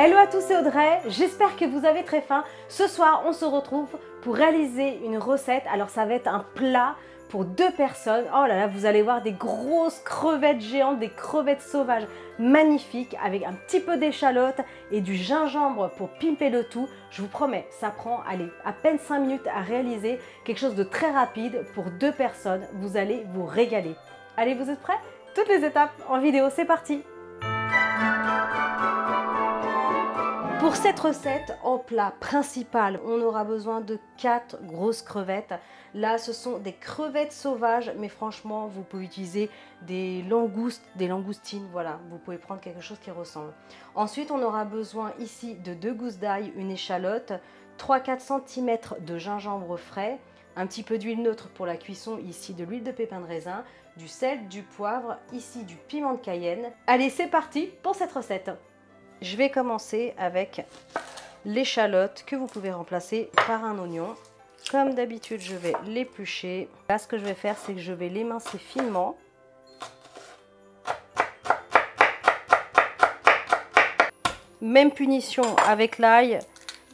Hello à tous, c'est Audrey, j'espère que vous avez très faim. Ce soir, on se retrouve pour réaliser une recette. Alors ça va être un plat pour 2 personnes. Oh là là, vous allez voir des grosses crevettes géantes, des crevettes sauvages magnifiques avec un petit peu d'échalote et du gingembre pour pimper le tout. Je vous promets, ça prend, allez, à peine 5 minutes à réaliser, quelque chose de très rapide pour 2 personnes. Vous allez vous régaler. Allez, vous êtes prêts? Toutes les étapes en vidéo, c'est parti! Pour cette recette, en plat principal, on aura besoin de 4 grosses crevettes. Là, ce sont des crevettes sauvages, mais franchement, vous pouvez utiliser des langoustes, des langoustines, voilà, vous pouvez prendre quelque chose qui ressemble. Ensuite, on aura besoin ici de 2 gousses d'ail, une échalote, 3-4 cm de gingembre frais, un petit peu d'huile neutre pour la cuisson, ici de l'huile de pépin de raisin, du sel, du poivre, ici du piment de Cayenne. Allez, c'est parti pour cette recette. Je vais commencer avec l'échalote que vous pouvez remplacer par un oignon. Comme d'habitude, je vais l'éplucher. Là, ce que je vais faire, c'est que je vais l'émincer finement. Même punition avec l'ail.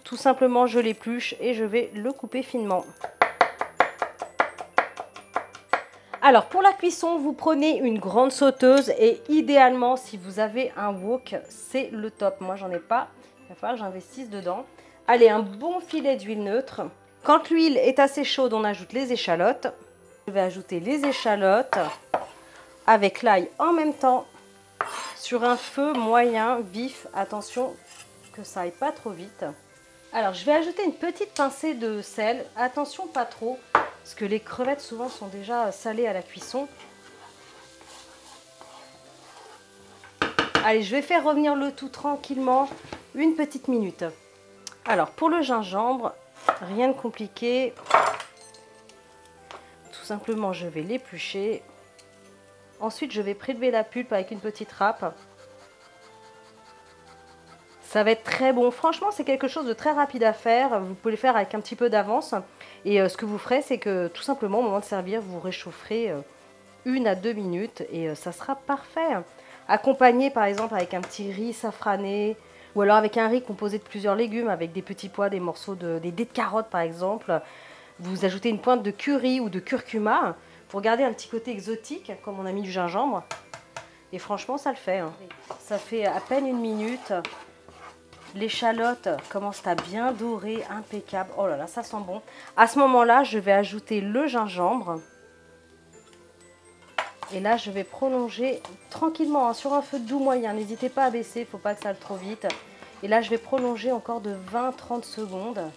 Tout simplement, je l'épluche et je vais le couper finement. Alors pour la cuisson, vous prenez une grande sauteuse et idéalement si vous avez un wok, c'est le top. Moi j'en ai pas, il va falloir que j'investisse dedans. Allez, un bon filet d'huile neutre. Quand l'huile est assez chaude, on ajoute les échalotes. Je vais ajouter les échalotes avec l'ail en même temps sur un feu moyen, vif. Attention que ça aille pas trop vite. Alors je vais ajouter une petite pincée de sel, attention pas trop. Parce que les crevettes souvent sont déjà salées à la cuisson. Allez, je vais faire revenir le tout tranquillement, une petite minute. Alors pour le gingembre, rien de compliqué. Tout simplement, je vais l'éplucher. Ensuite, je vais prélever la pulpe avec une petite râpe. Ça va être très bon. Franchement, c'est quelque chose de très rapide à faire. Vous pouvez le faire avec un petit peu d'avance. Et ce que vous ferez, c'est que tout simplement, au moment de servir, vous réchaufferez 1 à 2 minutes et ça sera parfait. Accompagné par exemple avec un petit riz safrané ou alors avec un riz composé de plusieurs légumes, avec des petits pois, des morceaux des dés de carottes par exemple. Vous ajoutez une pointe de curry ou de curcuma pour garder un petit côté exotique, comme on a mis du gingembre. Et franchement, ça le fait. Ça fait à peine 1 minute. L'échalote commence à bien dorer, impeccable. Oh là là, ça sent bon. À ce moment-là, je vais ajouter le gingembre. Et là, je vais prolonger tranquillement sur un feu doux moyen. N'hésitez pas à baisser, il ne faut pas que ça aille trop vite. Et là, je vais prolonger encore de 20-30 secondes.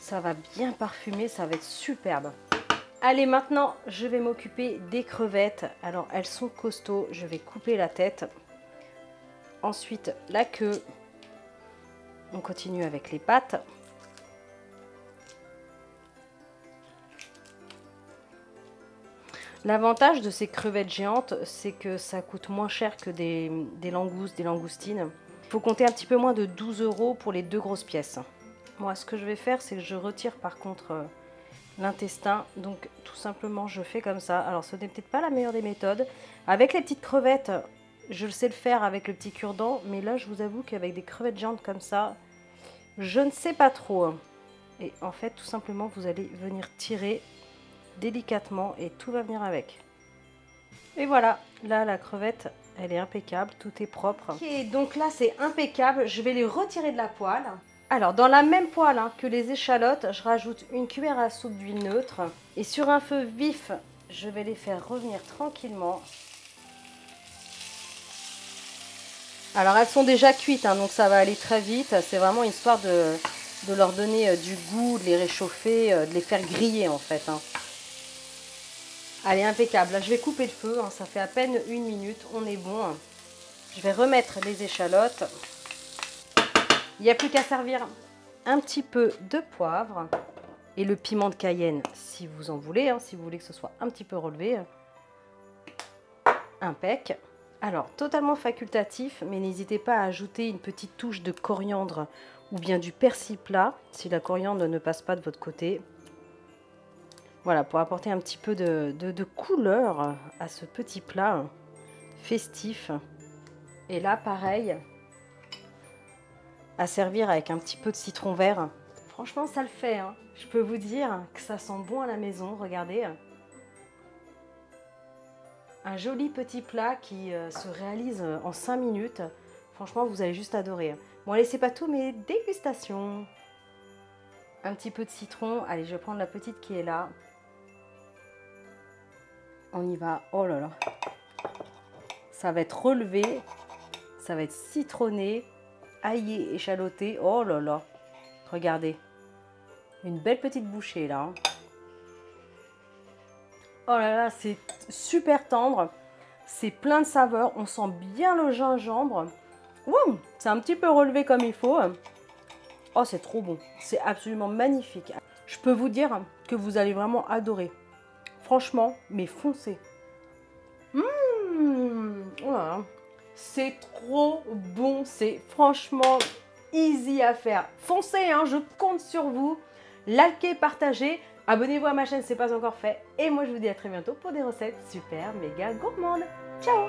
Ça va bien parfumer, ça va être superbe. Allez, maintenant, je vais m'occuper des crevettes. Alors, elles sont costauds. Je vais couper la tête. Ensuite, la queue. On continue avec les pattes. L'avantage de ces crevettes géantes, c'est que ça coûte moins cher que des langoustes, des langoustines. Il faut compter un petit peu moins de 12 € pour les 2 grosses pièces. Moi, ce que je vais faire, c'est que je retire par contre l'intestin. Donc, tout simplement, je fais comme ça. Alors, ce n'est peut-être pas la meilleure des méthodes. Avec les petites crevettes, je sais le faire avec le petit cure-dent. Mais là, je vous avoue qu'avec des crevettes géantes comme ça, je ne sais pas trop. Et en fait, tout simplement, vous allez venir tirer délicatement et tout va venir avec. Et voilà, là, la crevette, elle est impeccable, tout est propre. Ok, donc là, c'est impeccable. Je vais les retirer de la poêle. Alors, dans la même poêle que les échalotes, je rajoute une cuillère à soupe d'huile neutre. Et sur un feu vif, je vais les faire revenir tranquillement. Alors, elles sont déjà cuites, donc ça va aller très vite. C'est vraiment histoire de leur donner du goût, de les réchauffer, de les faire griller en fait. Allez, impeccable. Là, je vais couper le feu. Ça fait à peine 1 minute. On est bon. Je vais remettre les échalotes. Il n'y a plus qu'à servir un petit peu de poivre et le piment de Cayenne si vous en voulez. Si vous voulez que ce soit un petit peu relevé. Impec. Alors, totalement facultatif, mais n'hésitez pas à ajouter une petite touche de coriandre ou bien du persil plat si la coriandre ne passe pas de votre côté. Voilà, pour apporter un petit peu de couleur à ce petit plat festif. Et là, pareil, à servir avec un petit peu de citron vert. Franchement, ça le fait, hein. Je peux vous dire que ça sent bon à la maison, regardez. Un joli petit plat qui se réalise en 5 minutes. Franchement, vous allez juste adorer. Bon, allez, c'est pas tout, mais dégustation. Un petit peu de citron. Allez, je vais prendre la petite qui est là. On y va. Oh là là. Ça va être relevé. Ça va être citronné, aillé, échaloté. Oh là là. Regardez. Une belle petite bouchée là. Oh là là, c'est super tendre. C'est plein de saveurs. On sent bien le gingembre. Wow, c'est un petit peu relevé comme il faut. Oh, c'est trop bon. C'est absolument magnifique. Je peux vous dire que vous allez vraiment adorer. Franchement, mais foncez. Oh là là. C'est trop bon. C'est franchement easy à faire. Foncez, hein, je compte sur vous. Likez, partagez. Abonnez-vous à ma chaîne si ce n'est pas encore fait. Et moi, je vous dis à très bientôt pour des recettes super méga gourmandes. Ciao!